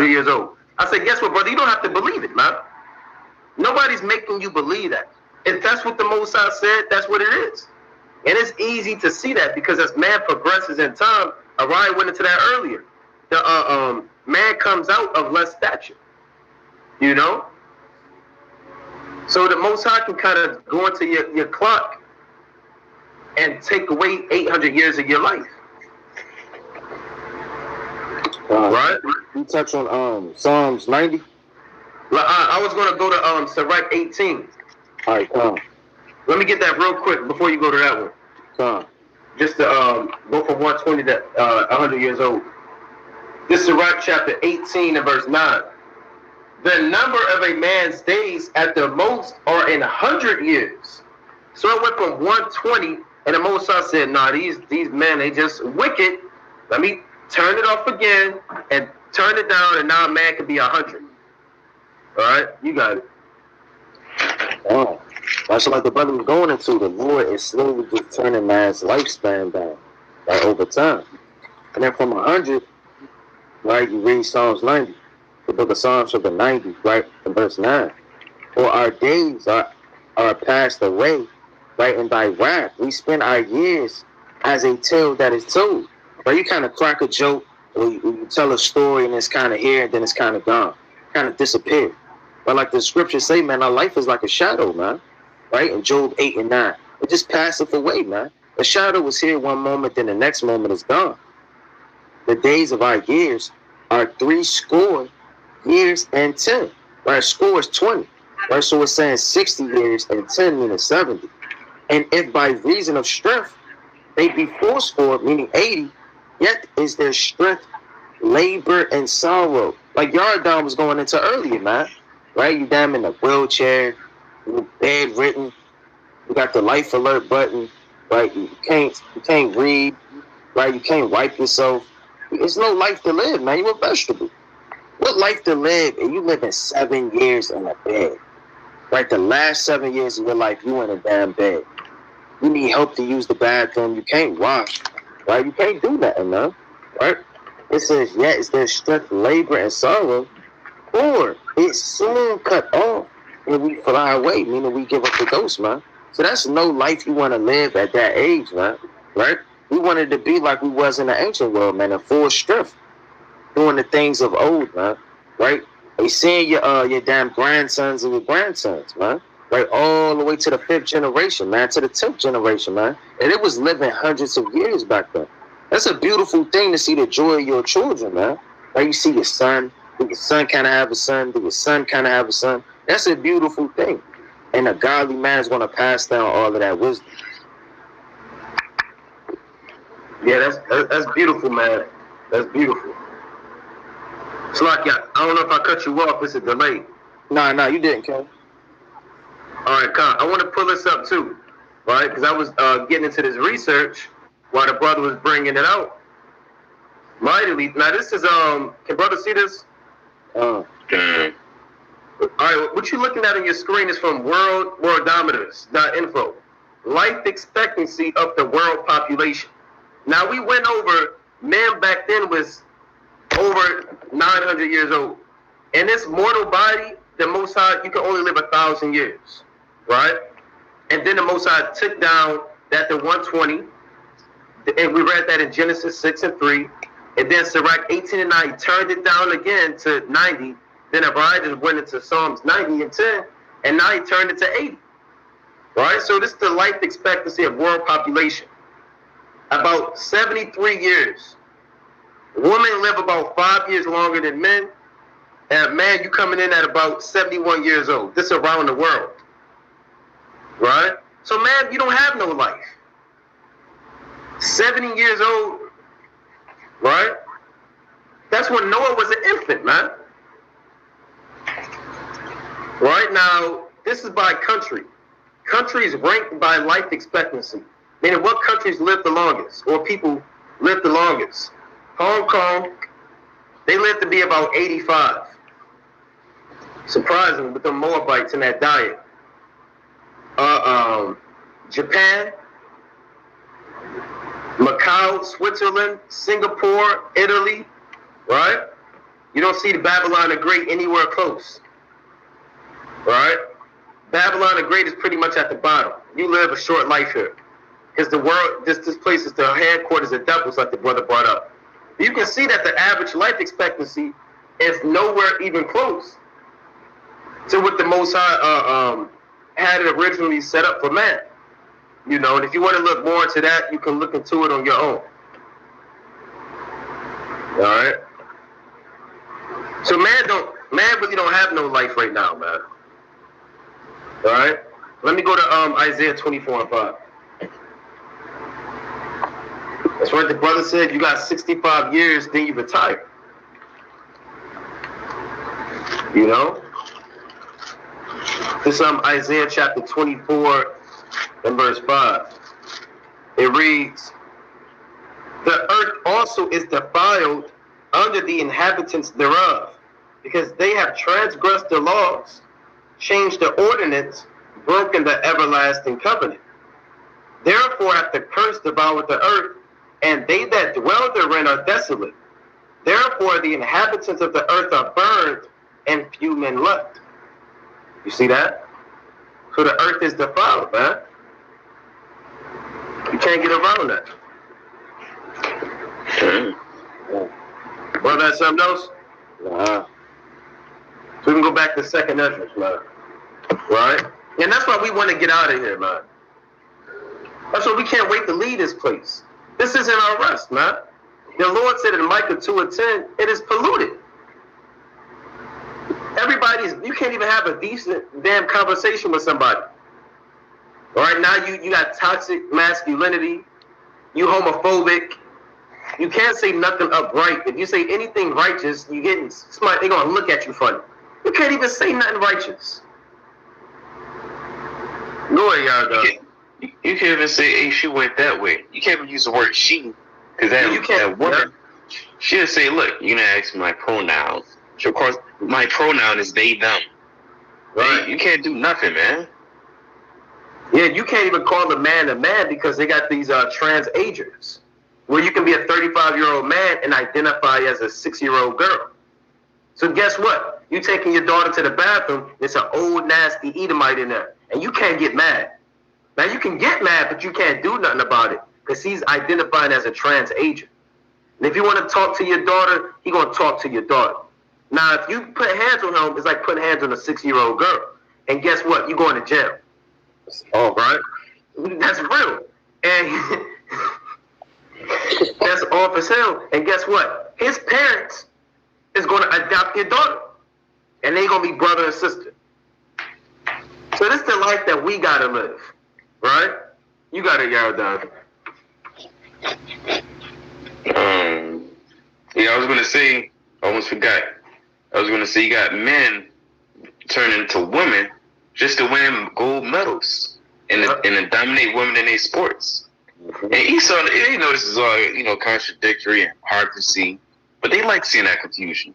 100 years old. I said, guess what, brother? You don't have to believe it, man. Nobody's making you believe that. If that's what the Most High said, that's what it is. And it's easy to see that because as man progresses in time, Orion went into that earlier. The man comes out of less stature. You know? So the Most High can kind of go into your clock and take away 800 years of your life. Right? You touch on Psalms 90? I was going to go to Sirach 18. All right, come. Let me get that real quick before you go to that one. Come. Just to go from 120 to 100 years old. This is Sirach chapter 18 and verse 9. The number of a man's days at the most are in 100 years. So it went from 120, and the Most High said, nah, these men, they just wicked. Let me turn it off again and turn it down, and now a man can be 100. All right, you got it. Oh, that's like the brother was going into. The Lord is slowly just turning man's lifespan down, like over time. And then from 100, right, you read Psalms 90, the book of Psalms chapter 90, right, in verse 9. For our days are passed away, right, in thy wrath. We spend our years as a tale that is told. Right, you kind of crack a joke, or you tell a story, and it's kind of here, and then it's kind of gone, kind of disappeared. But like the scriptures say, man, our life is like a shadow, man. Right? In Job 8 and 9. It just passeth away, man. The shadow was here one moment, then the next moment is gone. The days of our years are 60 years and 10. Right? Score is 20. Right? So it's saying 60 years and 10 meaning 70. And if by reason of strength they be fourscore, meaning 80, yet is their strength labor and sorrow. Like Yardon was going into earlier, man. Right? You damn in a wheelchair, you bedridden, you got the life alert button, right? You can't read, right? You can't wipe yourself. There's no life to live, man. You're a vegetable. What life to live? And you living 7 years in a bed. Right? The last 7 years of your life, you in a damn bed. You need help to use the bathroom. You can't wash, right? You can't do nothing, man. Right? It says, yet is there strength, labor, and sorrow, or it's soon cut off and we fly away, meaning we give up the ghost, man. So that's no life you want to live at that age, man. Right? We wanted to be like we was in the ancient world, man, in full strength, doing the things of old, man. Right? They seeing your damn grandsons and your grandsons, man. Right? All the way to the 5th generation, man, to the 10th generation, man. And it was living hundreds of years back then. That's a beautiful thing to see the joy of your children, man. Right? You see your son. Do your son kind of have a son? Do your son kind of have a son? That's a beautiful thing. And a godly man is going to pass down all of that wisdom. Yeah, that's beautiful, man. That's beautiful. It's like, I don't know if I cut you off. It's a delay. Nah, you didn't, Ken. All right, Con. I want to pull this up, too. Right? Because I was getting into this research while the brother was bringing it out. Mightily. Now, this is, can brother see this? Okay. All right, what you're looking at on your screen is from worldometers.info. Life expectancy of the world population. Now, we went over, man back then was over 900 years old. In this mortal body, the Most High, you can only live 1,000 years, right? And then the Most High took down that to 120, and we read that in Genesis 6 and 3. And then Sirach 18 and 9 turned it down again to 90. Then Abraham just went into Psalms 90 and 10. And now he turned it to 80. Right? So this is the life expectancy of world population. About 73 years. Women live about 5 years longer than men. And man, you coming in at about 71 years old. This is around the world. Right? So man, you don't have no life. 70 years old. Right? That's when Noah was an infant, man. Right now, this is by country. Countries ranked by life expectancy. Meaning what countries live the longest, or people live the longest. Hong Kong, they live to be about 85. Surprising with the Moabites in that diet. Japan, Macau, Switzerland, Singapore, Italy, right? You don't see the Babylon the Great anywhere close. Right? Babylon the Great is pretty much at the bottom. You live a short life here. Because the world, this place is the headquarters of devils, like the brother brought up. You can see that the average life expectancy is nowhere even close to what the Most High had it originally set up for man. You know, and if you want to look more into that, you can look into it on your own. All right. So man really don't have no life right now, man. All right. Let me go to Isaiah 24:5. That's what the brother said. You got 65 years, then you retire. You know. This Isaiah chapter 24 and verse 5. It reads, "The earth also is defiled under the inhabitants thereof, because they have transgressed the laws, changed the ordinance, broken the everlasting covenant. Therefore hath the curse devoured the earth, and they that dwell therein are desolate. Therefore the inhabitants of the earth are burned, and few men left." You see that? So the earth is defiled, man. You can't get around that. Brother, that's something else? Nah. So we can go back to second entrance, man. Right? And that's why we want to get out of here, man. That's why we can't wait to leave this place. This isn't our rest, man. The Lord said in Micah 2:10, it is polluted. You can't even have a decent damn conversation with somebody. All right, now you got toxic masculinity. You homophobic. You can't say nothing upright. If you say anything righteous, you getting smart. They're gonna look at you funny. You can't even say nothing righteous. Go ahead, y'all. You can't even say, "Hey, she went that way." You can't even use the word "she," because that woman, she'll say, "Look, you're gonna ask me my pronouns." So of course, my pronoun is they, them. Right? You can't do nothing, man. Yeah, you can't even call a man because they got these trans agers, where you can be a 35-year-old man and identify as a 6-year-old girl. So guess what? You taking your daughter to the bathroom, it's an old nasty Edomite in there, and you can't get mad. Now you can get mad, but you can't do nothing about it because he's identifying as a trans agent. And if you want to talk to your daughter, he's gonna talk to your daughter. Now, if you put hands on him, it's like putting hands on a 6-year-old girl. And guess what? You're going to jail. Oh, right? That's real. And that's off as hell. And guess what? His parents is going to adopt your daughter. And they're going to be brother and sister. So this is the life that we got to live. Right? You got it, Yaradon. Yeah, I was going to say, I almost forgot. I was going to say you got men turning into women just to win gold medals and to dominate women in their sports. And Esau, they know this is all, contradictory and hard to see, but they like seeing that confusion.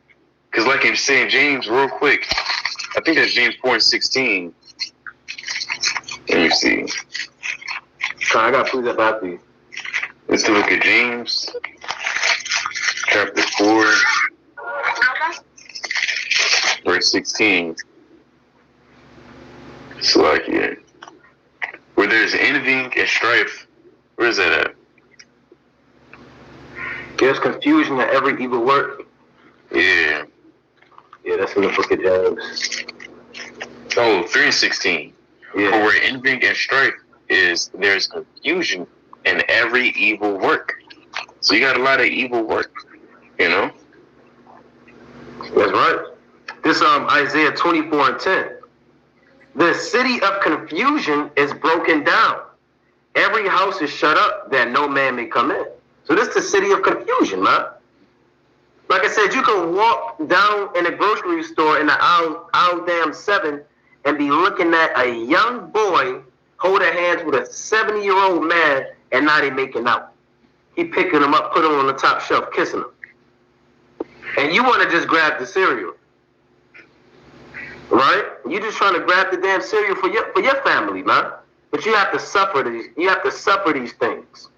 Because like in saying James, real quick, I think that's James 4:16. Let me see. I got to prove that back to you. Let's look at James chapter 4. Verse 16. It's like, yeah. Where there's envy and strife, where is that at? There's confusion in every evil work. Yeah. Yeah, that's in the book of James. Oh, 3:16. Yeah. For where envy and strife is, there's confusion in every evil work. So you got a lot of evil work, That's right. This Isaiah 24:10. The city of confusion is broken down. Every house is shut up that no man may come in. So this is the city of confusion, man. Like I said, you can walk down in a grocery store in the aisle damn 7 and be looking at a young boy holding hands with a 70-year-old man and now they making out. He picking him up, put him on the top shelf, kissing him. And you want to just grab the cereal. Right? You just trying to grab the damn cereal for your family, man. But you have to suffer these. You have to suffer these things.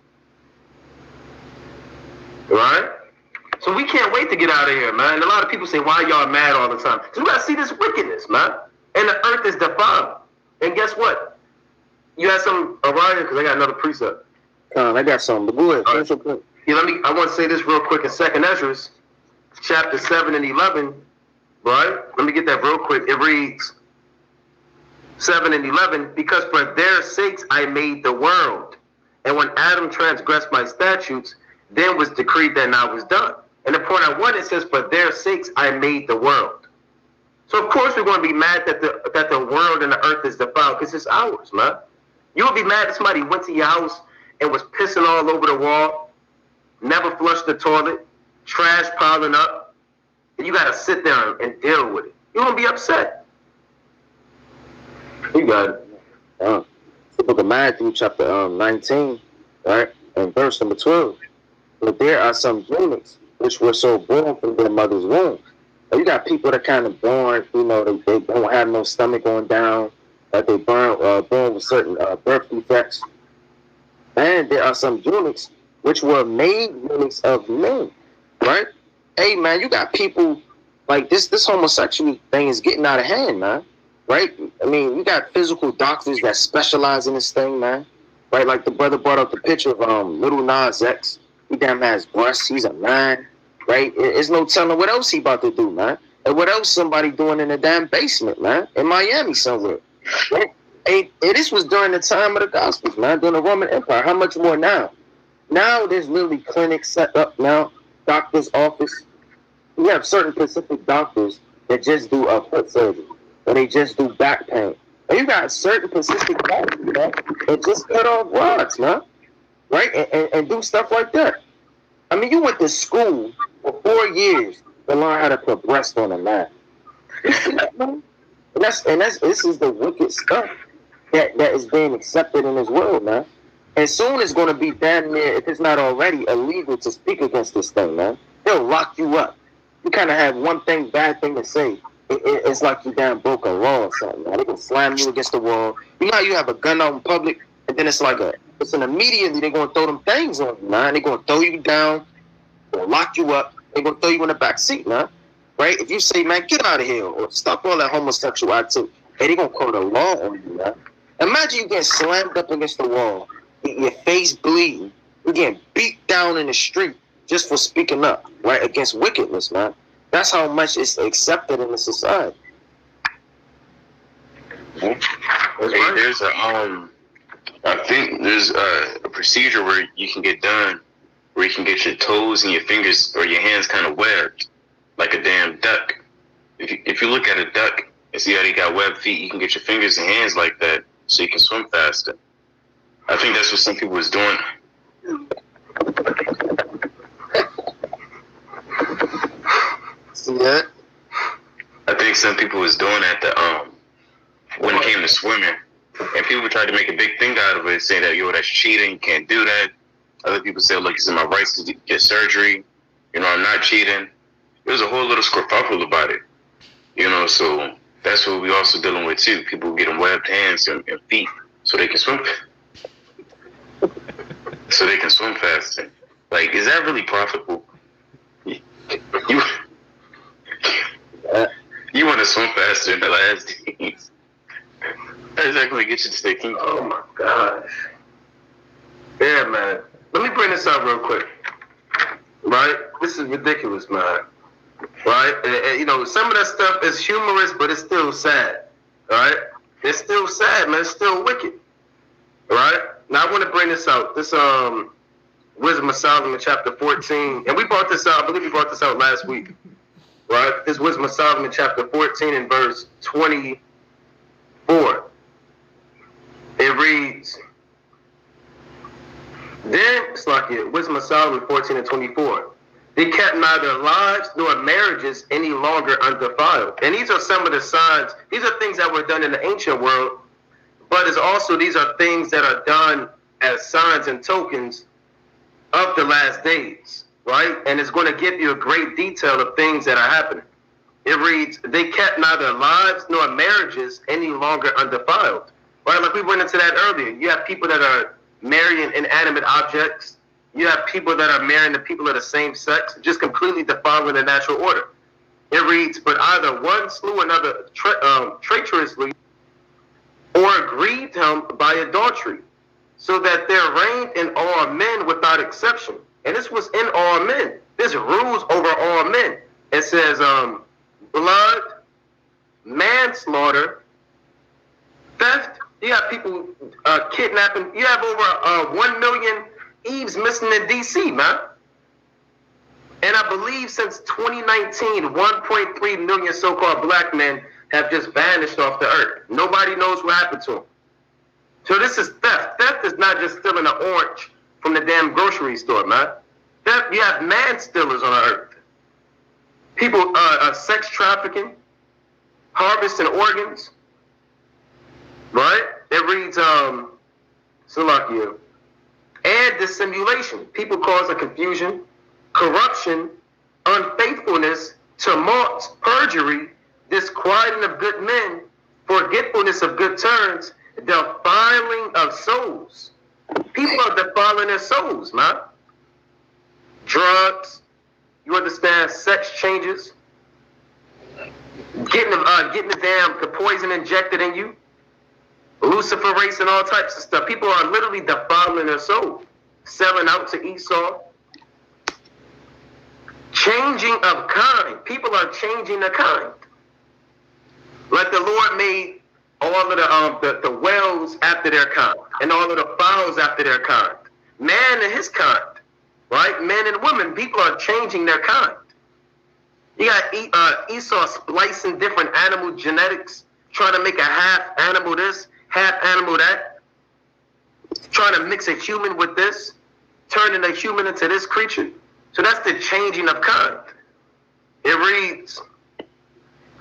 Right? So we can't wait to get out of here, man. And a lot of people say, why y'all mad all the time? Because we got to see this wickedness, man. And the earth is defiled. And guess what? You had some around here because I got another precept. I got something. But go ahead. Right. Yeah, I want to say this real quick in 2nd Ezra, chapter 7 and 11, right? Let me get that real quick. It reads 7 and 11, because for their sakes I made the world. And when Adam transgressed my statutes, then was decreed that now was done. And the point I want, it says, for their sakes I made the world. So of course we're going to be mad that the world and the earth is defiled because it's ours, man. You would be mad if somebody went to your house and was pissing all over the wall, never flushed the toilet, trash piling up, and you got to sit there and deal with it. You're going to be upset. You got it. The book of Matthew, chapter 19, right, and verse number 12. But there are some eunuchs which were so born from their mother's womb. You got people that kind of born, you know, they don't have no stomach going down, that they born with certain birth defects. And there are some eunuchs which were made eunuchs of men, right? Hey, man, you got people like this homosexual thing is getting out of hand, man, right? I mean, you got physical doctors that specialize in this thing, man, right? Like the brother brought up the picture of Little Nas X. He damn has breasts. He's a man. Right? There's no telling what else he about to do, man. And what else somebody doing in the damn basement, man, in Miami somewhere. Right? And this was during the time of the Gospels, man, during the Roman Empire. How much more now? Now there's literally clinics set up now, doctor's office. You have certain specific doctors that just do foot surgery, or they just do back pain. And you got certain specific doctors, man, that just cut off rods, man, right? And do stuff like that. I mean, you went to school for 4 years to learn how to put breast on a man. And this is the wicked stuff that is being accepted in this world, man. And soon it's going to be damn near, if it's not already, illegal to speak against this thing, man. They'll lock you up. You kind of have one bad thing to say. It's like you damn broke a law or something, man. They can slam you against the wall. You know how you have a gun out in public, and then it's an immediately they're going to throw them things on you, man. They're going to throw you down, they'll lock you up, they're going to throw you in the back seat, man. Right? If you say, man, get out of here, or stop all that homosexual activity, hey, they're going to call the law on you, man. Imagine you getting slammed up against the wall, your face bleeding, you're getting beat down in the street just for speaking up, right, against wickedness, man. That's how much it's accepted in the society. Hey, there's I think there's a procedure where you can get done, where you can get your toes and your fingers or your hands kind of webbed, like a damn duck. If you look at a duck and see how they got webbed feet, you can get your fingers and hands like that so you can swim faster. I think that's what some people was doing. See that? I think some people was doing that when it came to swimming. And people tried to make a big thing out of it, saying that, yo, that's cheating, you can't do that. Other people said, look, it's in my rights to get surgery. You know, I'm not cheating. There's a whole little skerfuffle about it. You know, so that's what we're also dealing with, too. People getting webbed hands and feet so they can swim. So they can swim faster. Like, is that really profitable? You want to swim faster in the last days. How's that going to get you to stay king? Oh, my gosh. Yeah, man. Let me bring this up real quick. Right? This is ridiculous, man. Right? And, you know, some of that stuff is humorous, but it's still sad. Right? It's still sad, man. It's still wicked. Right? Now, I want to bring this out. This, Wisdom of Solomon, chapter 14. And we brought this out, I believe we brought this out last week. Right? This Wisdom of Solomon, chapter 14 and verse 24. It reads, then, it's like it, Wisdom of Solomon 14 and 24. They kept neither lives nor marriages any longer undefiled. And these are some of the signs. These are things that were done in the ancient world, but it's also these are things that are done as signs and tokens of the last days, right? And it's going to give you a great detail of things that are happening. It reads, they kept neither lives nor marriages any longer undefiled. Right? Like we went into that earlier. You have people that are marrying inanimate objects, You have people that are marrying the people of the same sex, just completely defiling the natural order. It reads, but either one slew another traitorously, or grieved him by adultery, so that there reigned in all men without exception. And this was in all men. This rules over all men. It says blood, manslaughter, theft. You have people kidnapping. You have over 1 million Eves missing in D.C., man. And I believe since 2019, 1.3 million so-called black men have just vanished off the earth. Nobody knows what happened to them. So this is theft. Theft is not just stealing an orange from the damn grocery store, man. Theft, you have man stealers on the earth. People, sex trafficking, harvesting organs, right? It reads, Salakia, and dissimulation. People causing confusion, corruption, unfaithfulness, tumult, perjury, disquieting of good men, forgetfulness of good turns, defiling of souls. People are defiling their souls, man. Drugs, you understand, sex changes, getting the poison injected in you, luciferase and all types of stuff. People are literally defiling their soul, selling out to Esau. Changing of kind. People are changing their kind. Like the Lord made all of the whales after their kind, and all of the fowls after their kind. Man and his kind, right? Men and women. People are changing their kind. You got Esau splicing different animal genetics, trying to make a half animal this, half animal that, trying to mix a human with this, turning a human into this creature. So that's the changing of kind. It reads,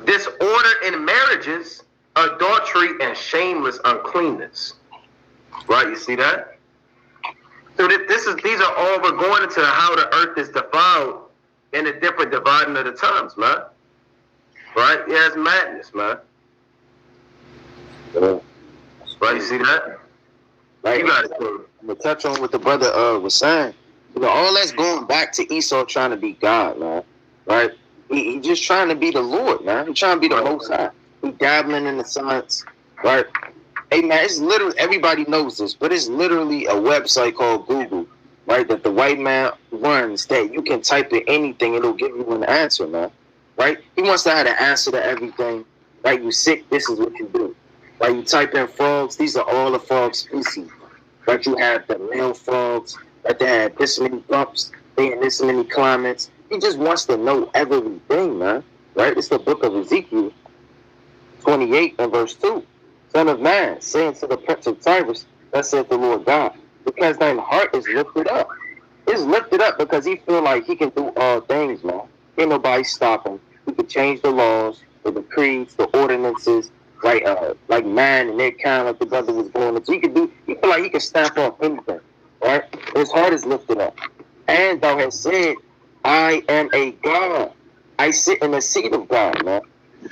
disorder in marriages, adultery, and shameless uncleanness. Right, you see that? So these are all, we're going into how the earth is defiled in the different dividing of the times, man. Right? Yeah, it's madness, man. Yeah. Right, you see that? Right. You got it. I'm gonna touch on what the brother was saying. You know, all that's going back to Esau trying to be God, man. Right? He just trying to be the Lord, man. He trying to be the Most High. He dabbling in the science, right? Hey, man, it's literally, everybody knows this, but it's literally a website called Google, right, that the white man runs, that you can type in anything, it'll give you an answer, man, right? He wants to have an answer to everything, right? You sick, this is what you do. Right? You type in frogs, these are all the frog species. Right? You have the male frogs, right? They have this many bumps, they in this many climates. He just wants to know everything, man, right? It's the book of Ezekiel 28 and verse 2. Son of man, saying to the prince of Tyrus, thus saith the Lord God, because thine heart is lifted up. It's lifted up because he feel like he can do all things, man. Ain't nobody stop him. He can change the laws, the decrees, the ordinances, right? Like man and their kind, like the brother was going into. He feel like he can stamp off anything, right? His heart is lifted up. And thou hast said, I am a God. I sit in the seat of God, man.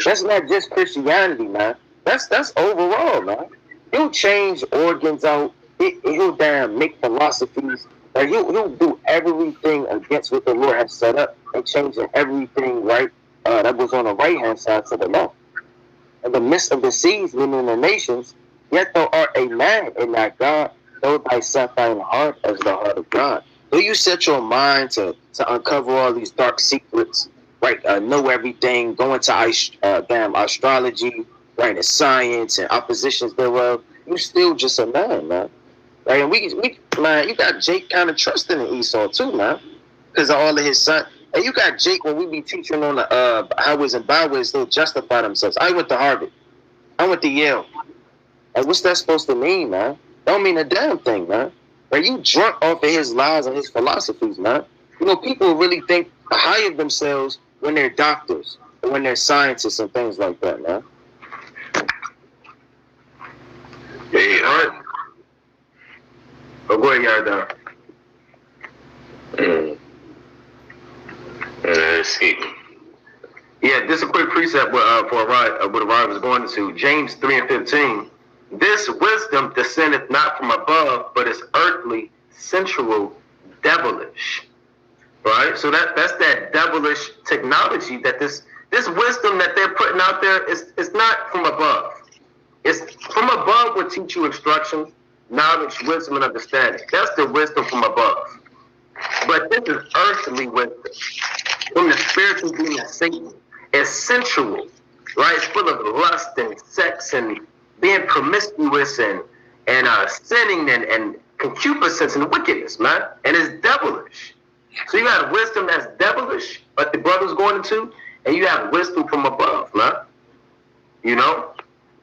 That's not just Christianity, man. That's overall, man. He'll change organs out. He'll damn make philosophies. Like he'll do everything against what the Lord has set up and changing everything, right? That was on the right hand side to the left. In the midst of the seas, meaning the nations, yet thou art a man and not God, though thyself thine heart as the heart of God. Do you set your mind to uncover all these dark secrets, right? Know everything, go into astrology, right? And science and oppositions thereof. You still just a man, man. Right? And we man, you got Jake kind of trusting in Esau too, man, because of all of his son. And you got Jake when we be teaching on the highways and byways, they'll justify themselves. I went to Harvard. I went to Yale. Like, what's that supposed to mean, man? Don't mean a damn thing, man. Right? You drunk off of his lies and his philosophies, man. You know, people really think high of themselves when they're doctors or when they're scientists and things like that, man. Yeah, all right. Oh, go ahead, Yard down. Let's see. Yeah, this is a quick precept for what Rod was going to. James 3 and 15. This wisdom descendeth not from above, but is earthly, sensual, devilish, right? So that's that devilish technology that this wisdom that they're putting out there is not from above. It's from above will teach you instruction, knowledge, wisdom, and understanding. That's the wisdom from above. But this is earthly wisdom from the spiritual being of Satan. It's sensual, right? It's full of lust and sex and being promiscuous and sinning and concupiscence and wickedness, man. And it's devilish. So you have wisdom that's devilish, like the brother's going into, and you have wisdom from above, man. You know?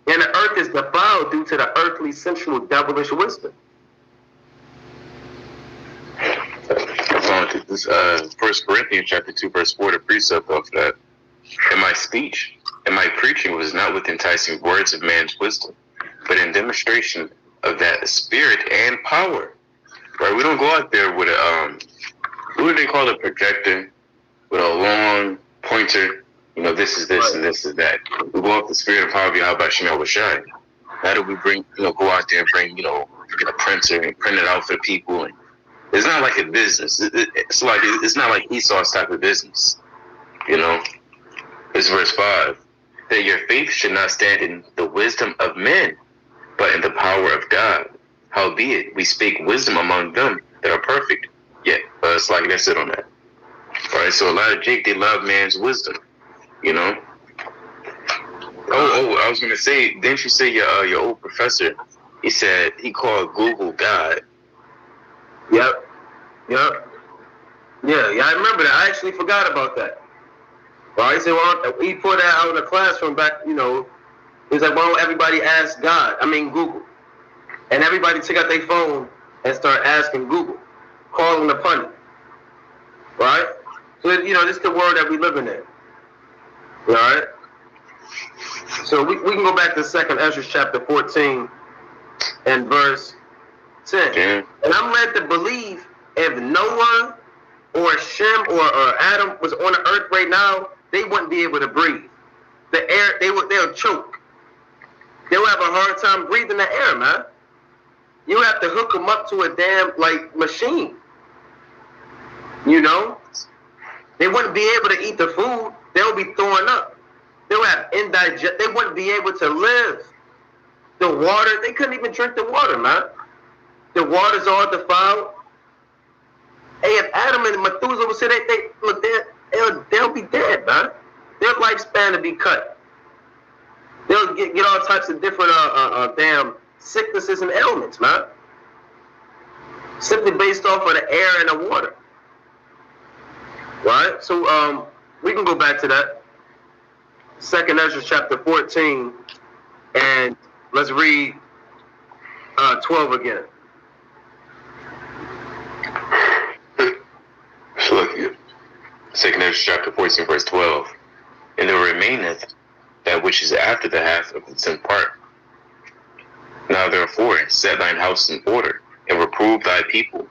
And the earth is defiled due to the earthly, sensual, devilish wisdom. I'm going to this 1 Corinthians chapter 2, verse 4, the precept of that. And my speech and my preaching was not with enticing words of man's wisdom, but in demonstration of that spirit and power. Right? We don't go out there with a what do they call a projector with a long pointer? You know, this is this and this is that. We go off the spirit and power of Yahweh Shem Yahushai. How do we bring, go out there and bring, get a printer and print it out for people? And it's not like a business. It's not like Esau's type of business. It's verse 5. That your faith should not stand in the wisdom of men, but in the power of God. Howbeit, we speak wisdom among them that are perfect. Yet, it's like that's it on that. All right, so a lot of Jake, they love man's wisdom. I was gonna say, didn't you say your old professor? He said he called Google God. Yep. Yeah, I remember that. I actually forgot about that. Well, he said, he put that out in the classroom back. He's like, why don't everybody ask Google? And everybody took out their phone and started asking Google, calling the pundit. Right? So this is the world that we living in. All right. So we can go back to 2nd Ezra chapter 14 and verse 10. Okay. And I'm led to believe if Noah or Shem or Adam was on the earth right now, they wouldn't be able to breathe. The air, they'll choke. They'll have a hard time breathing the air, man. You have to hook them up to a damn machine. They wouldn't be able to eat the food. They'll be throwing up. They'll have indigestion. They wouldn't be able to live. The water, they couldn't even drink the water, man. The water's all defiled. Hey, if Adam and Methuselah would say they'll be dead, man. Their lifespan to be cut. They'll get all types of different damn sicknesses and ailments, man. Simply based off of the air and the water. Right? So we can go back to that. 2nd Ezra chapter 14, and let's read 12 again. So look here. 2nd Ezra chapter 14, verse 12. And there remaineth that which is after the half of the 10th part. Now therefore set thine house in order, and reprove thy people.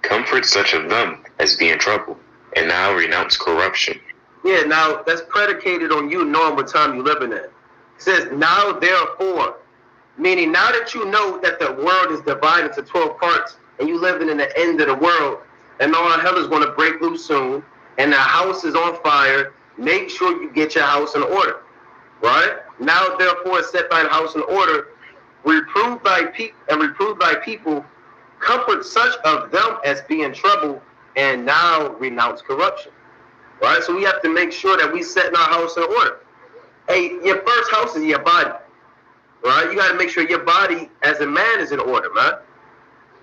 Comfort such of them as be in trouble, and now renounce corruption. Yeah, now that's predicated on you knowing what time you're living in. It says, now therefore, meaning now that you know that the world is divided into 12 parts, and you living in the end of the world, and all hell is going to break loose soon, and the house is on fire, make sure you get your house in order. Right? Now therefore set thine house in order, reprove thy people, comfort such of them as be in trouble, and now renounce corruption. Right? So we have to make sure that we set our house in order. Hey, your first house is your body. Right? You got to make sure your body as a man is in order, man.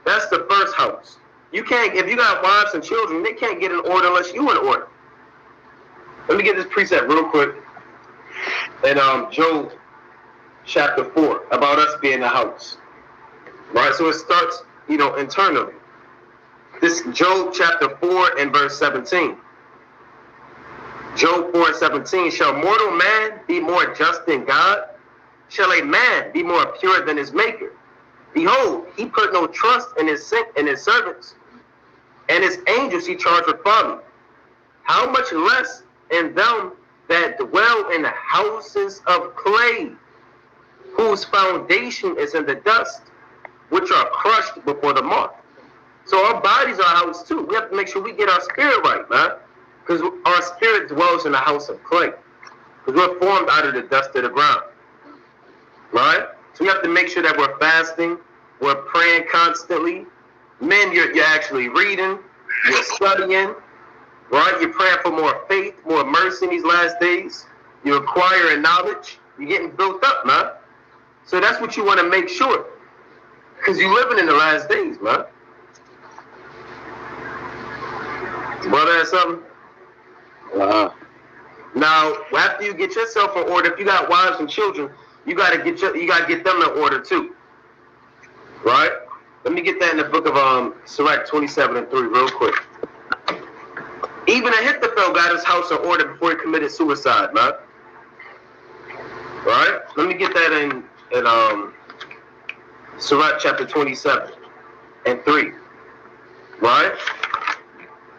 That's the first house. You can't, if you got wives and children, they can't get in order unless you in order. Let me get this precept real quick. In Job chapter 4, about us being the house. Right? So it starts, internally. This Job chapter 4 and verse 17. Job 4 and 17. Shall mortal man be more just than God? Shall a man be more pure than his maker? Behold, he put no trust in his servants, and his angels he charged with folly. How much less in them that dwell in the houses of clay, whose foundation is in the dust, which are crushed before the moth. So our body's our house too. We have to make sure we get our spirit right, man. Because our spirit dwells in the house of clay. Because we're formed out of the dust of the ground. Right? So we have to make sure that we're fasting, we're praying constantly. Men, you're actually reading, you're studying, right? You're praying for more faith, more mercy in these last days. You're acquiring knowledge. You're getting built up, man. So that's what you want to make sure. Because you're living in the last days, man. Brother has something? Now, after you get yourself in order, if you got wives and children, you gotta get them in order too. Right? Let me get that in the book of Sirach 27:3 real quick. Even Ahithophel got his house in order before he committed suicide, man. Right? Let me get that in Sirach chapter 27:3. Right?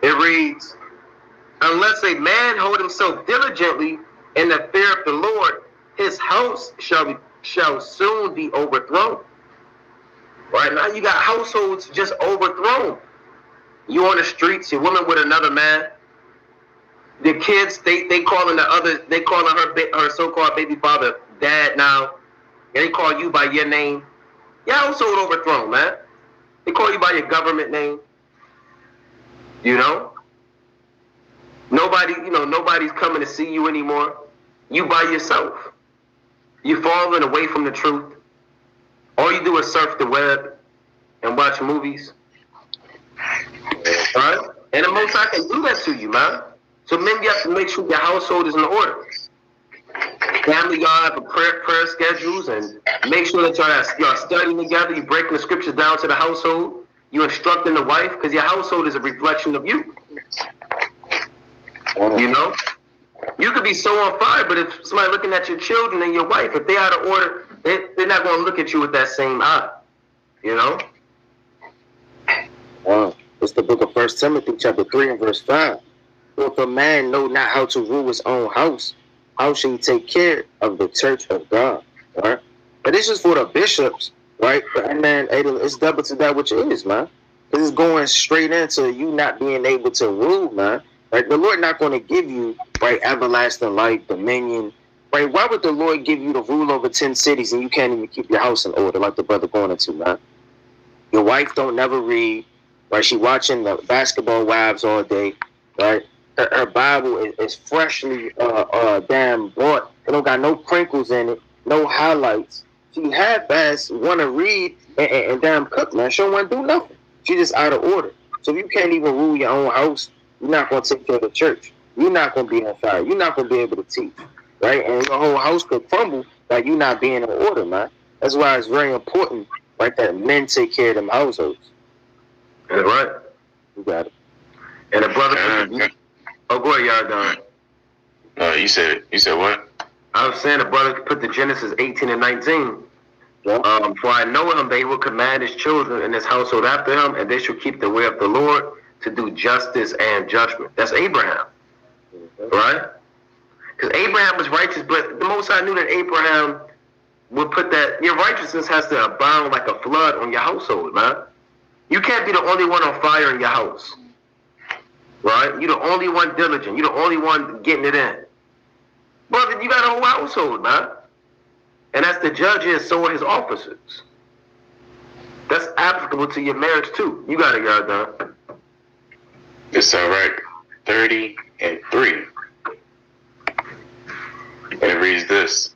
It reads, unless a man hold himself diligently in the fear of the Lord, his house shall soon be overthrown. Right now, you got households just overthrown. You on the streets, your woman with another man. The kids, they calling her so-called baby father dad now. They call you by your name. Your household overthrown, man. They call you by your government name. You know? Nobody's coming to see you anymore. You by yourself. You falling away from the truth. All you do is surf the web and watch movies. Right? And the Most High can do that to you, man. So men, you have to make sure your household is in order. Family, y'all have a prayer schedules and make sure that y'all studying together. You breaking the scriptures down to the household. You instructing the wife because your household is a reflection of you. You know? You could be so on fire, but if somebody looking at your children and your wife, if they out of order, they're not going to look at you with that same eye. You know? It's the book of 1 Timothy chapter 3 and verse 5. For if a man know not how to rule his own house, how shall he take care of the church of God? Right? But this is for the bishops, right? And man, it's double to that which it is, man. This is going straight into you not being able to rule, man. Right? The Lord not going to give you, right, everlasting life, dominion. Right? Why would the Lord give you the rule over 10 cities and you can't even keep your house in order like the brother going into, man? Your wife don't never read, right? She watching the basketball wives all day, right? Her Bible is freshly damn bought. It don't got no crinkles in it, no highlights. She half-ass want to read and damn cook, man. She don't want to do nothing. She just out of order. So if you can't even rule your own house, you're not going to take care of the church. You're not going to be on fire. You're not going to be able to teach, right? And your whole house could crumble by you not being in order, man. That's why it's very important, right, that men take care of them households. That's right. You got it. And the brother... Oh, go ahead, y'all done. You said what? I was saying the brother put the Genesis 18 and 19. Yeah. For I know him, they will command his children and his household after him, and they shall keep the way of the Lord to do justice and judgment. That's Abraham, right? Because Abraham was righteous, but the Most High knew that Abraham would put that, your righteousness has to abound like a flood on your household, man. You can't be the only one on fire in your house, right? You're the only one diligent. You're the only one getting it in. Brother, you got a whole household, man. And as the judge is, so are his officers. That's applicable to your marriage, too. You got it, y'all done. It's Sirach 30:3. And it reads this: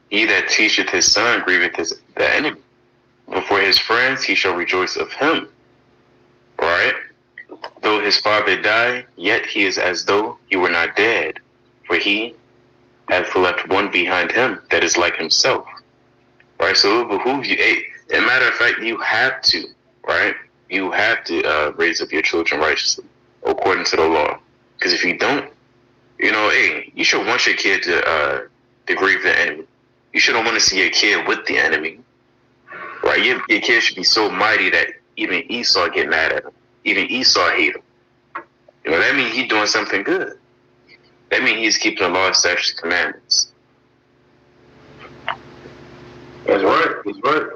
He that teacheth his son grieveth the enemy. Before his friends he shall rejoice of him. Right? Though his father die, yet he is as though he were not dead. For he hath left one behind him that is like himself. Right? So it behooves you. As a matter of fact, you have to, right? You have to raise up your children righteously, according to the law. Because if you don't, you should want your kid to grieve the enemy. You shouldn't want to see your kid with the enemy. Right? Your kid should be so mighty that even Esau get mad at him. Even Esau hate him. That means he's doing something good. That means he's keeping the law, statutes, and commandments. That's right. That's right.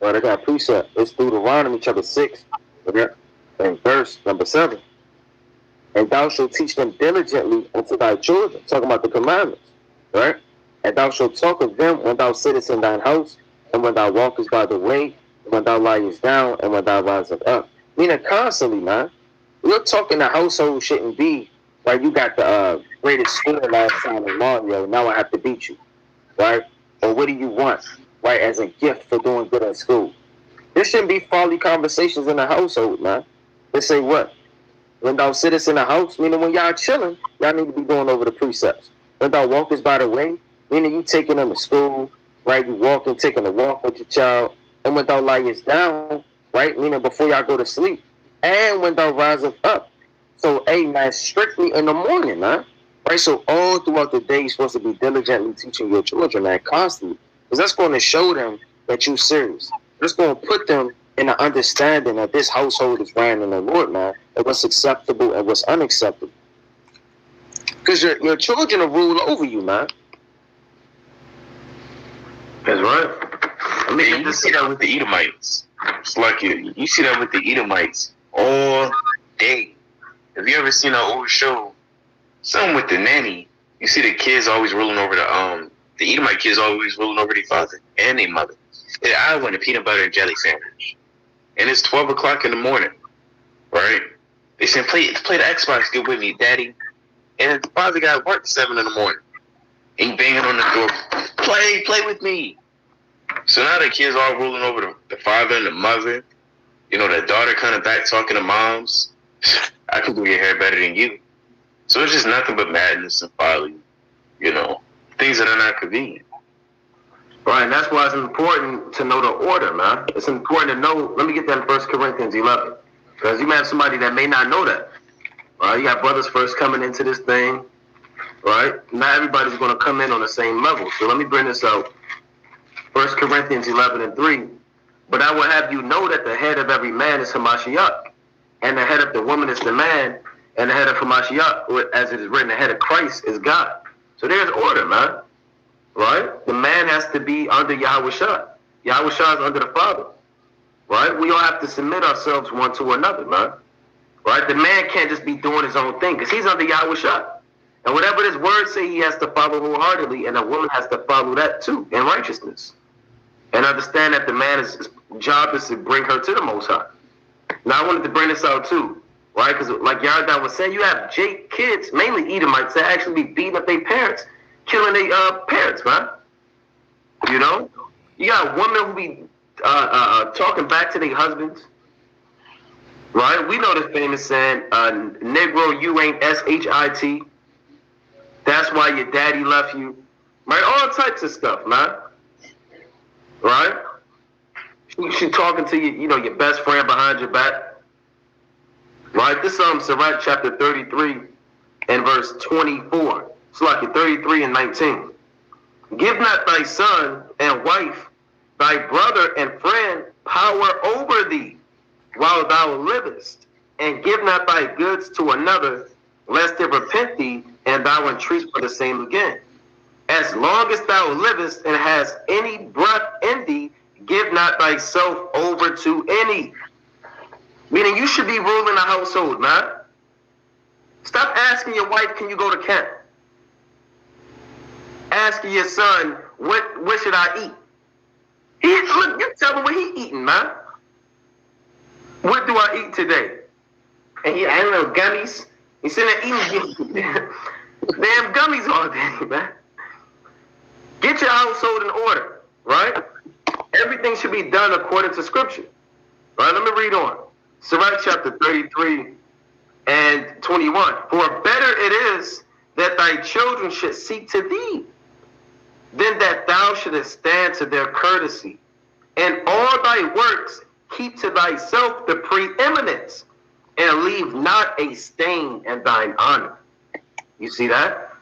Well, they got a precept. It's Deuteronomy chapter 6. Okay? in verse number 7. And thou shalt teach them diligently unto thy children, talking about the commandments, right? And thou shalt talk of them when thou sittest in thine house, and when thou walkest by the way, and when thou liest down, and when thou risest up. Meaning constantly, man. We're talking the household shouldn't be like you got the greatest score last time in Mario, now I have to beat you, right? Or what do you want, right, as a gift for doing good at school? There shouldn't be folly conversations in the household, man. They say what? When thou sittest in the house, meaning when y'all chilling, y'all need to be going over the precepts. When thou walkest by the way, meaning you taking them to school, right? You walking, taking a walk with your child. And when thou liest down, right? Meaning before y'all go to sleep. And when thou risest up. So, hey, man, strictly in the morning, man. Right? So all throughout the day, you're supposed to be diligently teaching your children, man, constantly. Because that's going to show them that you're serious. That's going to put them in the understanding that this household is ran in the Lord, man, and what's acceptable and what's unacceptable. Because your children will rule over you, man. That's right. I mean, you see that with the Edomites. It's like you see that with the Edomites all day. Have you ever seen an old show, something with the nanny? You see the kids always ruling over the Edomite kids always ruling over their father and their mother. I want a peanut butter and jelly sandwich. And it's 12 o'clock in the morning, right? They said, play the Xbox, get with me, daddy. And the father got work at 7 in the morning. And banging on the door, play with me. So now the kids all ruling over the father and the mother. You know, the daughter kind of back talking to moms. I can do your hair better than you. So it's just nothing but madness and folly, you know, things that are not convenient. Right, and that's why it's important to know the order, man. It's important to know, let me get that in 1 Corinthians 11. Because you may have somebody that may not know that. Right, you got brothers first coming into this thing, right? Not everybody's going to come in on the same level. So let me bring this out. 1 Corinthians 11:3. But I will have you know that the head of every man is Hamashiach, and the head of the woman is the man, and the head of Hamashiach, as it is written, the head of Christ is God. So there's order, man. Right? The man has to be under Yahushua. Yahushua is under the Father. Right? We all have to submit ourselves one to another, man. Right? The man can't just be doing his own thing because he's under Yahushua. And whatever this word say, he has to follow wholeheartedly, and the woman has to follow that too in righteousness. And understand that the man's job is to bring her to the Most High. Now, I wanted to bring this out too, right? Because like Yardan was saying, you have kids, mainly Edomites, that actually be beating up their parents, killing their parents, man. You know? You got women who be talking back to their husbands, right? We know the famous saying, Negro, you ain't S-H-I-T. That's why your daddy left you. Right? All types of stuff, man. Right? She talking to you, you know, your best friend behind your back. Right? This is Sirach chapter 33 and verse 24. It's like 33 and 19. Give not thy son and wife, thy brother and friend, power over thee while thou livest, and give not thy goods to another, lest it repent thee, and thou entreat for the same again. As long as thou livest and hast any breath in thee, give not thyself over to any. Meaning you should be ruling the household, man. Stop asking your wife, can you go to camp? Asking your son, what should I eat? Look, you tell him what he eating, man. What do I eat today? And I don't know, gummies. He's sitting there eating damn gummies all day, man. Get your household in order, right? Everything should be done according to Scripture. Right? Let me read on. Sirach chapter 33 and 21. For better it is that thy children should seek to thee, than that thou shouldest stand to their courtesy. And all thy works keep to thyself the preeminence, and leave not a stain in thine honor. You see that?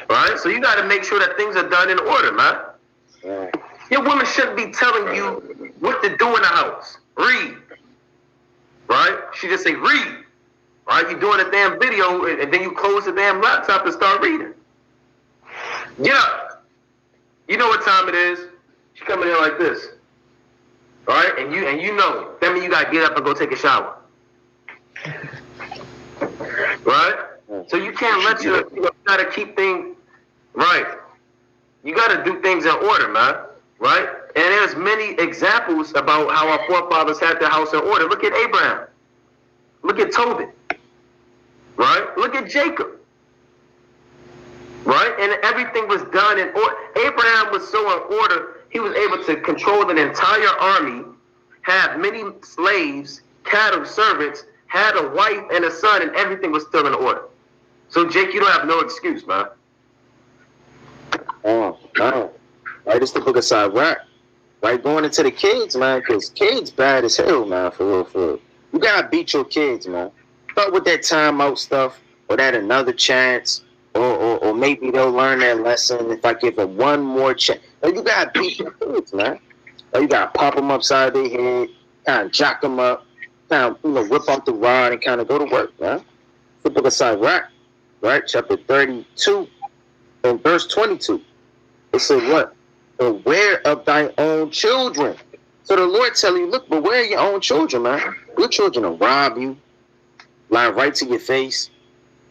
Right? So you got to make sure that things are done in order, man. Yeah. Your woman shouldn't be telling you what to do in the house. Read. Right? She just say, read. Right? You're doing a damn video, and then you close the damn laptop and start reading. Get up. You know what time it is. She coming in like this. Right? And you know. That means you got to get up and go take a shower. right? So you can't let you gotta keep things right. You gotta do things in order, man. Right? And there's many examples about how our forefathers had their house in order. Look at Abraham. Look at Tobit. Right? Look at Jacob. Right? And everything was done in order. Abraham was so in order, he was able to control an entire army, have many slaves, cattle, servants, had a wife and a son, and everything was still in order. So, Jake, you don't have no excuse, man. Oh, no. Right, it's the book of Sirach. Right, going into the kids, man, because kids bad as hell, man, for real, for real. You gotta beat your kids, man. Start with that timeout stuff, or that another chance, or maybe they'll learn that lesson if I give them one more chance. You gotta beat your kids, man. You gotta pop them upside their head, kind of jock them up, kind of, whip out the rod and kind of go to work, man. The book of Sirach, right, chapter 32 and verse 22. It said what? Beware of thy own children. So the Lord telling you, look, beware of your own children, man. Your children will rob you, lie right to your face,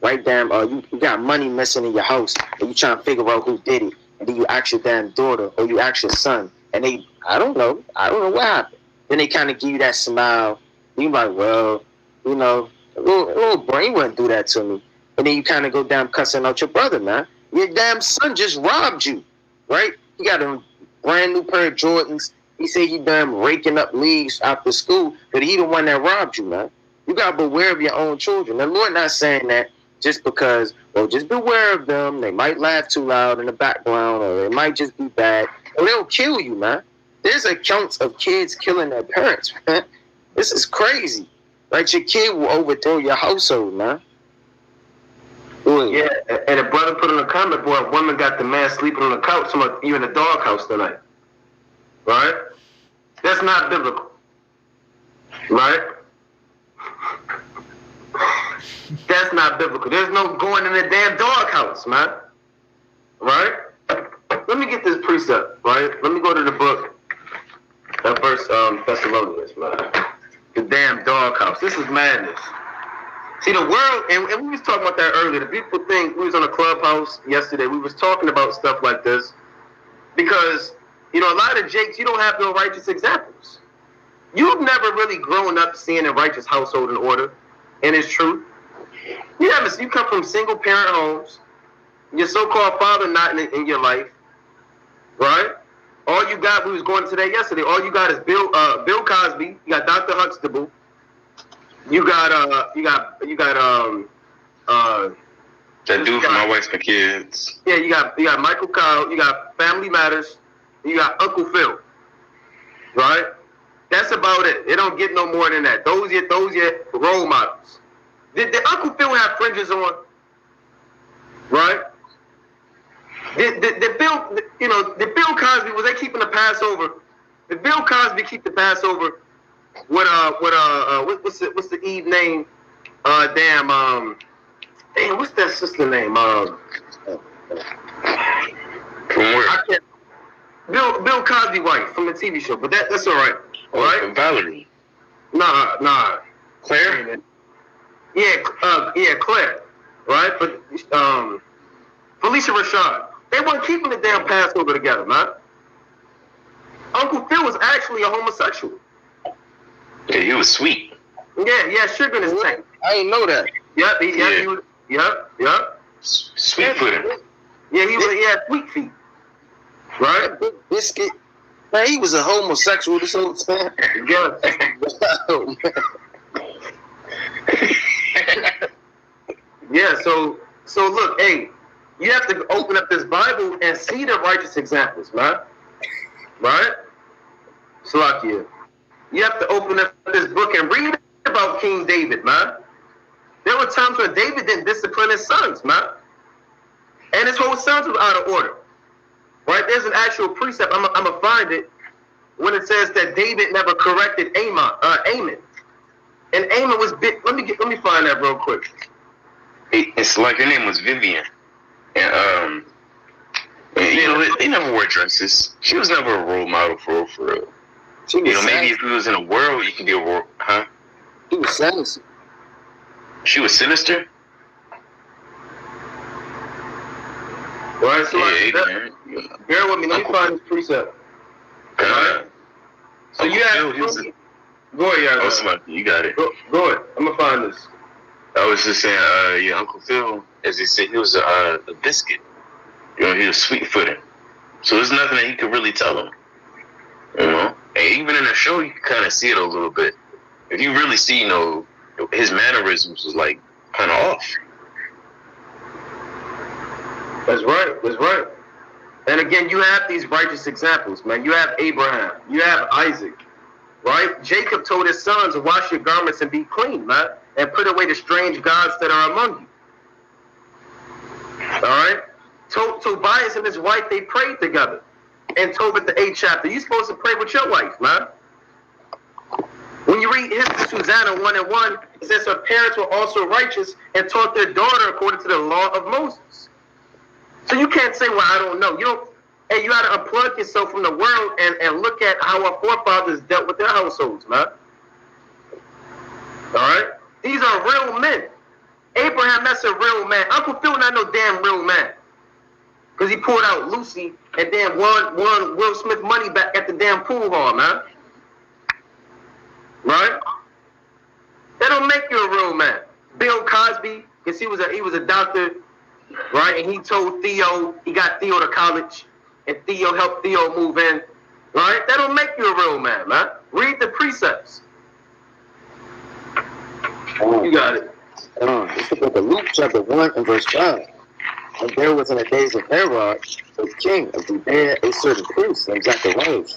right damn, you got money missing in your house, and you trying to figure out who did it, and then you ask your damn daughter, or you ask your son, and they, I don't know what happened. Then they kind of give you that smile. You like, well, little boy, he wouldn't do that to me. And then you kind of go down cussing out your brother, man. Your damn son just robbed you, right? He got a brand new pair of Jordans. He said he done raking up leaves after school, but he the one that robbed you, man. You got to beware of your own children. The Lord not saying that just because, well, just beware of them. They might laugh too loud in the background, or they might just be bad, or they'll kill you, man. There's accounts of kids killing their parents, man. This is crazy. Like, your kid will overthrow your household, man. Yeah, and a brother put in a comment, boy, a woman got the man sleeping on the couch, you in the doghouse tonight. Right? That's not biblical. Right? That's not biblical. There's no going in the damn doghouse, man. Right? Let me get this precept, right? Let me go to the book of First Thessalonians, man. The damn doghouse. This is madness. See, the world, and we was talking about that earlier. The people think, we was on a clubhouse yesterday, we was talking about stuff like this because, a lot of Jakes, you don't have no righteous examples. You've never really grown up seeing a righteous household in order, and it's true. You come from single parent homes, your so-called father not in your life, right? All you got, we was going to that yesterday, all you got is Bill Cosby, you got Dr. Huxtable, you got that dude from My Wife and Kids. Yeah, you got Michael Kyle, you got Family Matters, you got Uncle Phil. Right? That's about it. It don't get no more than that. Those your role models. Did Uncle Phil have fringes on? Right? Did Bill Cosby, was they keeping the Passover? Did Bill Cosby keep the Passover? What's the Eve name? What's that sister name? From where? Bill Cosby wife from the TV show, but that's all right. All right? Valerie. Nah. Claire? Yeah, Claire. Right? But Felicia Rashad. They weren't keeping the damn Passover together, man. Uncle Phil was actually a homosexual. Yeah, he was sweet. Yeah, sugar in his tank. I didn't know that. Yep. Sweet pudding. Yeah, he had sweet feet. Right? Biscuit. Man, he was a homosexual this whole time. Yeah. Yeah, so look, hey, you have to open up this Bible and see the righteous examples, man. Right? Salakia. You have to open up this book and read about King David, man. There were times when David didn't discipline his sons, man. And his whole sons was out of order. Right? There's an actual precept. I'm going to find it when it says that David never corrected Amon. And Amon was bit. Let me find that real quick. It's like her name was Vivian. And they never wore dresses. She was never a role model for real. Maybe if you was in a world, you could be a role, huh? She was sinister. She was sinister? Right, so bear with me. Let me find this precept. Right? So you have... Go ahead, you got it. Go ahead. I'm going to find this. I was just saying, your Uncle Phil, as he said, he was a biscuit. You know, he was sweet-footed. So there's nothing that he could really tell him. You know? And even in the show, you can kind of see it a little bit. If you really see, you know, his mannerisms was like kind of off. That's right. That's right. And again, you have these righteous examples, man. You have Abraham. You have Isaac. Right? Jacob told his sons to wash your garments and be clean, man, and put away the strange gods that are among you. All right? Tobias and his wife, they prayed together. In Tobit, the 8th chapter, you're supposed to pray with your wife, man. When you read History Susanna 1:1, it says her parents were also righteous and taught their daughter according to the law of Moses. So you can't say, well, I don't know. You don't. Hey, you got to unplug yourself from the world and look at how our forefathers dealt with their households, man. All right? These are real men. Abraham, that's a real man. Uncle Phil not no damn real man. Because he pulled out Lucy and then won Will Smith money back at the damn pool hall, man. Right? That don't make you a real man. Bill Cosby, because he was a doctor, right? And he told Theo, he got Theo to college, and Theo helped Theo move in, right? That don't make you a real man, man. Read the precepts. You got it. This is the book of Luke, chapter 1 and verse 5. And there was in the days of Herod, the king of Judea, a certain priest named Zacharias,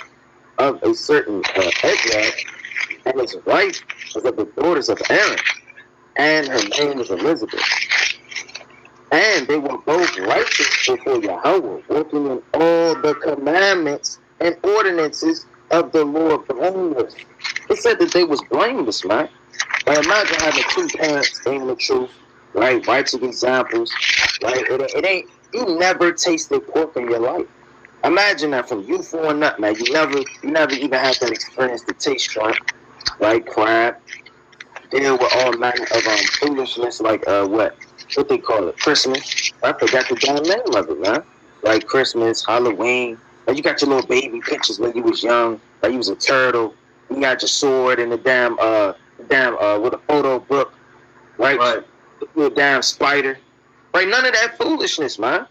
of a certain ESDRAS, and his wife was of the daughters of Aaron, and her name was Elizabeth. And they were both righteous before Yahweh, walking in all the commandments and ordinances of the Lord blameless. It said that they was blameless, man. Like, imagine having two parents saying the truth, right? Righteous examples, right? It ain't, you never tasted pork in your life. Imagine that from you growing up, man. You never even had that experience to taste shrimp, right? Crab, deal with all manner of foolishness, like what they call it, Christmas. I forgot the damn name of it, man. Like Christmas, Halloween. Like you got your little baby pictures when you was young, like you was a turtle. You got your sword and the damn with a photo book, right? Your damn spider, right? None of that foolishness, man.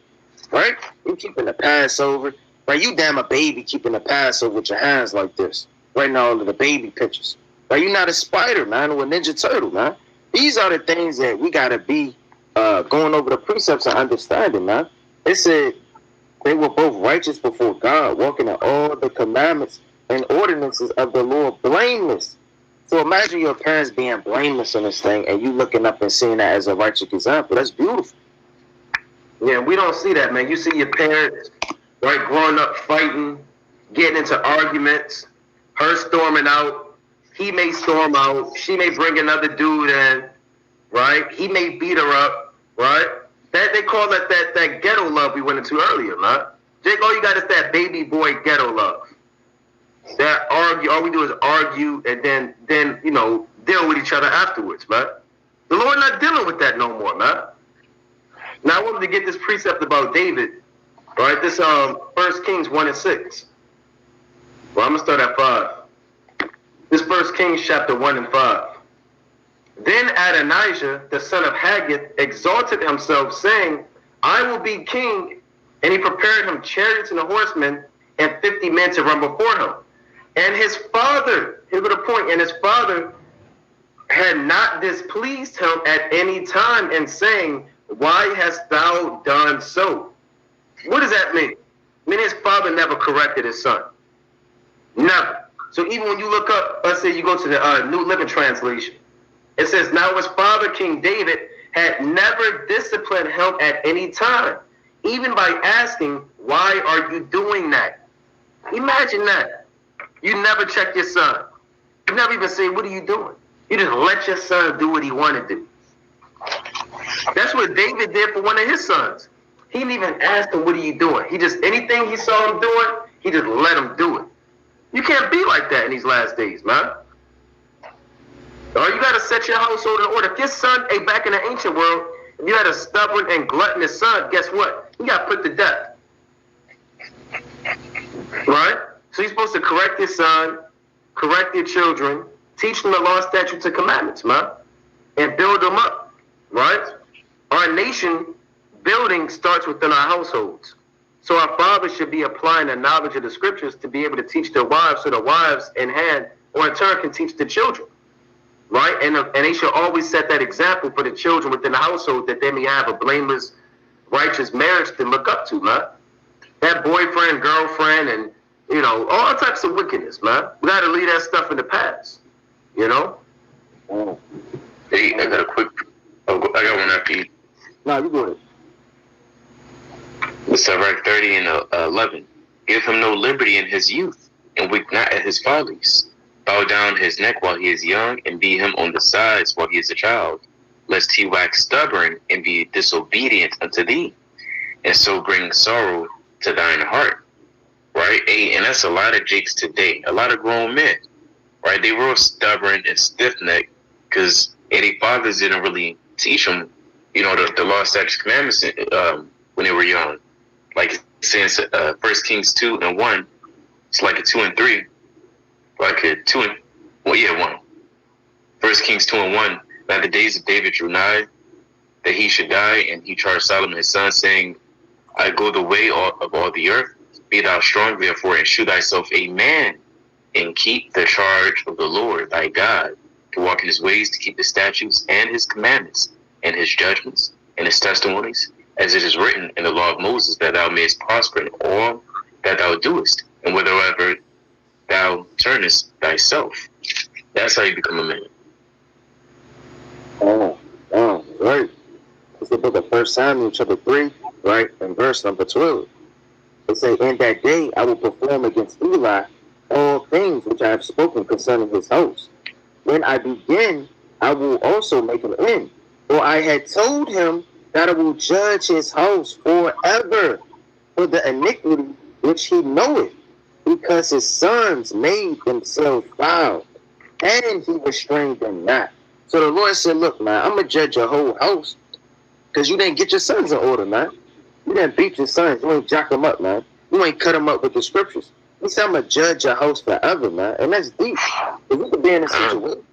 Right? You keeping the Passover, right? You damn a baby keeping the Passover with your hands like this, right now all of the baby pictures. Right? You're not a spider, man, or a Ninja Turtle, man. These are the things that we gotta be going over the precepts and understanding, man. It said they were both righteous before God, walking in all the commandments and ordinances of the Lord blameless. So imagine your parents being blameless in this thing and you looking up and seeing that as a righteous example. That's beautiful. Yeah, we don't see that, man. You see your parents, right, growing up fighting, getting into arguments, her storming out, he may storm out, she may bring another dude in, right? He may beat her up, right? That they call that ghetto love we went into earlier, man. Jake, all you got is that baby boy ghetto love. That argue, all we do is argue and then you know, deal with each other afterwards, man. The Lord not dealing with that no more, man. Now I wanted to get this precept about David, right? This 1 Kings 1:6. Well, I'm gonna start at 5. This 1 Kings chapter 1 and 5. Then Adonijah, the son of Haggith, exalted himself, saying, I will be king. And he prepared him chariots and horsemen and 50 men to run before him. And his father, here's the point, and his father had not displeased him at any time in saying, why hast thou done so? What does that mean? I mean, his father never corrected his son. Never. So even when you look up, let's say you go to the New Living Translation, it says, now his father, King David, had never disciplined him at any time, even by asking, why are you doing that? Imagine that. You never check your son. You never even say, what are you doing? You just let your son do what he wanted to do. That's what David did for one of his sons. He didn't even ask him, what are you doing? He just, anything he saw him doing, he just let him do it. You can't be like that in these last days, man. Or you got to set your household in order. If your son, back in the ancient world, If you had a stubborn and gluttonous son, guess what? You got put to death. Right? So you're supposed to correct your son, correct your children, teach them the law, statutes, and commandments, man, and build them up. Right? Our nation building starts within our households. So our fathers should be applying the knowledge of the scriptures to be able to teach their wives, so the wives in hand, or in turn, can teach the children. Right? And they should always set that example for the children within the household, that they may have a blameless, righteous marriage to look up to, man. That boyfriend, girlfriend, and, you know, all types of wickedness, man. We got to leave that stuff in the past, you know? Hey, I got a quick, I got one after you. No, you go ahead. It's Sirach 30 and 11. Give him no liberty in his youth, and weep not at his follies. Bow down his neck while he is young, and beat him on the sides while he is a child, lest he wax stubborn and be disobedient unto thee, and so bring sorrow to thine heart. Right? Hey, and that's a lot of jakes today. A lot of grown men. Right? They were stubborn and stiff-necked because their fathers didn't really teach them, you know, the law, statutes, commandments when they were young. Like since 1 Kings 2 and 1, it's like a 2 and 3. Like a 2 and 1. 1 Kings 2 and 1. Now the days of David drew nigh, that he should die, and he charged Solomon his son, saying, I go the way of all the earth. Be thou strong, therefore, and shew thyself a man, and keep the charge of the Lord thy God, to walk in his ways, to keep his statutes and his commandments, and his judgments, and his testimonies, as it is written in the law of Moses, that thou mayest prosper in all that thou doest, and whithersoever thou turnest thyself. That's how you become a man. Right. It's the book of 1 Samuel chapter 3, right, and verse number 12. It says, in that day I will perform against Eli all things which I have spoken concerning his house. When I begin, I will also make an end. For I had told him that I will judge his house forever for the iniquity which he knoweth, because his sons made themselves foul, and he restrained them not. So the Lord said, look, man, I'm going to judge your whole house because you didn't get your sons in order, man. You didn't beat your sons. You ain't jack them up, man. You ain't cut them up with the scriptures. He said, I'm going to judge your house forever, man. And that's deep. If you could be in a situation,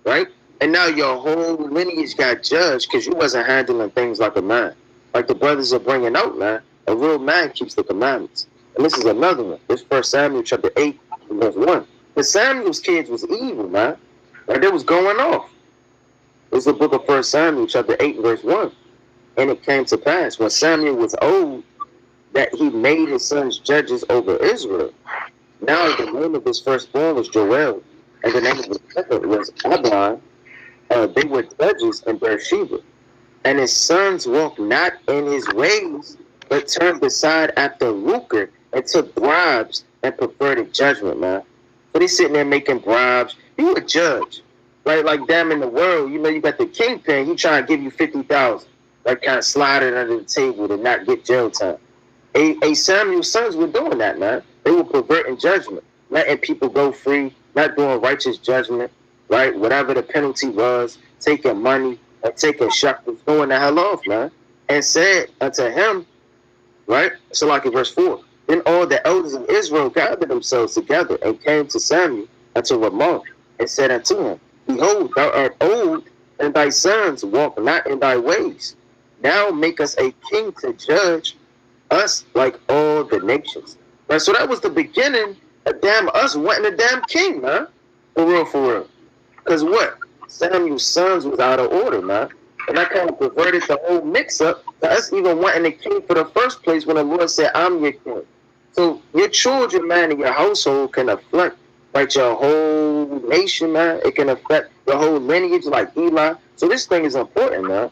right? And now your whole lineage got judged because you wasn't handling things like a man. Like the brothers are bringing out, man. A real man keeps the commandments. And this is another one. This 1 Samuel chapter 8, verse 1. But Samuel's kids was evil, man. Like they was going off. This is the book of 1 Samuel chapter 8, verse 1. And it came to pass, when Samuel was old, that he made his sons judges over Israel. Now the name of his firstborn was Joel, and the name of his second was Abon. They were judges in Beersheba. And his sons walked not in his ways, but turned aside after lucre, and took bribes and perverted judgment, man. So they sitting there making bribes. You a judge, right? Like them in the world, you know, you got the kingpin, he trying to give you 50,000. Like kind of slide it under the table to not get jail time. Samuel's sons were doing that, man. They were perverting judgment, letting people go free, not doing righteous judgment, right? Whatever the penalty was, taking money and taking shekels, going the hell off, man. And said unto him, right? So like in verse 4, then all the elders of Israel gathered themselves together and came to Samuel unto Ramah and said unto him, behold, thou art old, and thy sons walk not in thy ways. Now make us a king to judge us like all the nations. Right, so that was the beginning of us wanting a damn king, man. For real. Because what? Samuel's sons was out of order, man. And that kind of perverted the whole mix-up to us even wanting a king for the first place when the Lord said, I'm your king. So your children, man, and your household can affect, like, your whole nation, man. It can affect the whole lineage, like Eli. So this thing is important, man.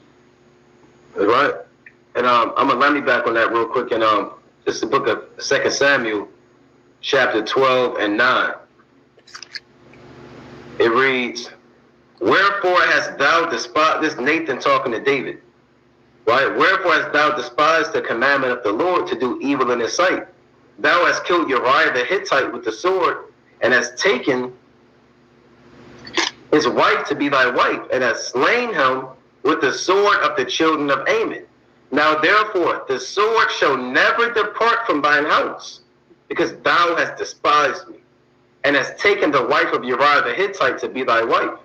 That's right. And I'm going to let me back on that real quick. And this is the book of 2 Samuel, chapter 12 and 9. It reads, wherefore hast thou despised, this Nathan talking to David, right? Wherefore hast thou despised the commandment of the Lord to do evil in his sight? Thou hast killed Uriah the Hittite with the sword, and hast taken his wife to be thy wife, and hast slain him with the sword of the children of Ammon. Now therefore, the sword shall never depart from thine house, because thou hast despised me, and hast taken the wife of Uriah the Hittite to be thy wife.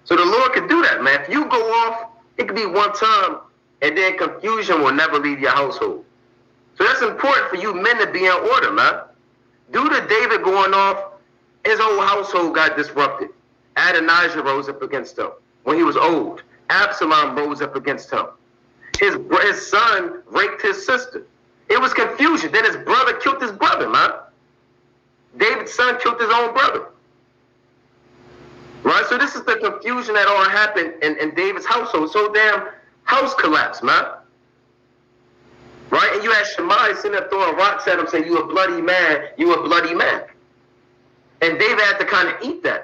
So the Lord could do that, man. If you go off, it could be one time, and then confusion will never leave your household. So that's important for you men to be in order, man. Due to David going off, his whole household got disrupted. Adonijah rose up against him when he was old. Absalom rose up against him. His son raped his sister. It was confusion. Then his brother killed his brother, man. David's son killed his own brother. Right? So this is the confusion that all happened in David's household. So damn house collapsed, man. Right? And you had Shimei sitting there throwing rocks at him saying, you a bloody man, you a bloody man. And David had to kind of eat that.